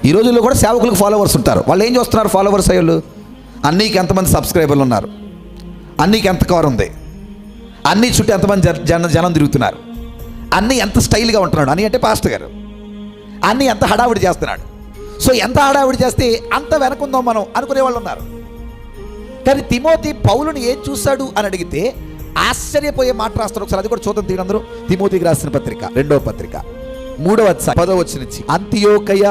ఈ రోజుల్లో కూడా సేవకులకు ఫాలోవర్స్ ఉంటారు. వాళ్ళు ఏం చేస్తున్నారు? ఫాలోవర్స్ అయ్యాళ్ళు అన్నీకి ఎంతమంది సబ్స్క్రైబర్లు ఉన్నారు, అన్నీకి ఎంత కవర్ ఉంది, అన్నీ చుట్టూ ఎంతమంది జనం తిరుగుతున్నారు, అన్నీ ఎంత స్టైల్గా ఉంటున్నాడు అని, అంటే పాస్టర్ గారు అన్నీ ఎంత హడావిడి చేస్తున్నాడు. సో ఎంత హడావిడి చేస్తే అంత వెనకుందాం మనం అనుకునే వాళ్ళు ఉన్నారు. కానీ తిమోతి పౌలుని ఏం చూశాడు అని అడిగితే ఆశ్చర్యపోయే మాట రాస్తారు. ఒకసారి అది కూడా చూద్దాం. తీరందరూ తిమోతికి రాసిన పత్రిక 2వ పత్రిక 3వ అధ్యాయం 10వ వచనం నుంచి, అంతియోకయ,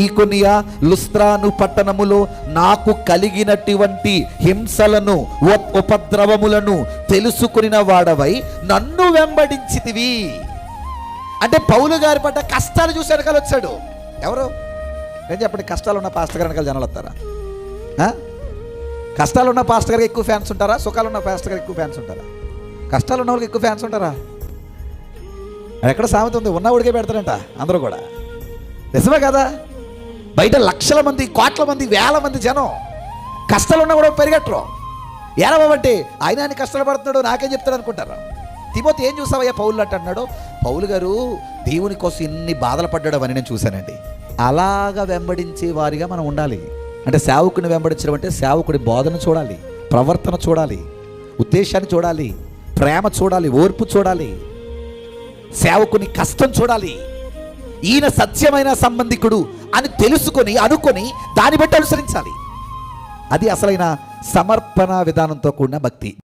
ఈకొనియ, లుస్త్రాను పట్టణములో నాకు కలిగినటువంటి హింసలను ఉపద్రవములను తెలుసుకుని వాడవై నన్ను వెంబడించితివి. అంటే పౌలు గారి పడ్డ కష్టాలు చూసి వెనకాల వచ్చాడు. ఎవరు ఏం చెప్పండి? కష్టాలు ఉన్న పాస్టర్ గారు వెనకాల జనాలు వస్తారా? కష్టాలు ఉన్న పాస్టర్ గారికి ఎక్కువ ఫ్యాన్స్ ఉంటారా? సుఖాలు ఉన్న పాస్టర్ గారికి ఎక్కువ ఫ్యాన్స్ ఉంటారా? కష్టాలు ఉన్న వాళ్ళకి ఎక్కువ ఫ్యాన్స్ ఉంటారా? ఎక్కడ సామెత ఉంది, ఉన్నవాడికే పెడతారంట అందరూ కూడా. నిజమే కదా? బయట లక్షల మంది, కోట్ల మంది, వేల మంది జనం కష్టాలు ఉన్నా కూడా పెరిగట్రు. ఏరవంటే ఆయన ఆయన కష్టాలు పడుతున్నాడు, నాకేం చెప్తాడు అనుకుంటారు. తిమోతి ఏం చూసావయ్యా పౌలు అంటే అన్నాడు. పౌలు గారు దేవుని కోసం ఇన్ని బాధలు పడ్డాడు అని నేను చూశానండి. అలాగా వెంబడించే వారిగా మనం ఉండాలి. అంటే సేవకుని వెంబడించడం అంటే సేవకుడి బోధన చూడాలి, ప్రవర్తన చూడాలి, ఉద్దేశాన్ని చూడాలి, ప్రేమ చూడాలి, ఓర్పు చూడాలి, సేవకుని కష్టం చూడాలి. ఈయన సత్యమైన సంబంధికుడు అని తెలుసుకొని అనుకొని దాన్ని బట్టి అనుసరించాలి. అది అసలైన సమర్పణ విధానంతో కూడిన భక్తి.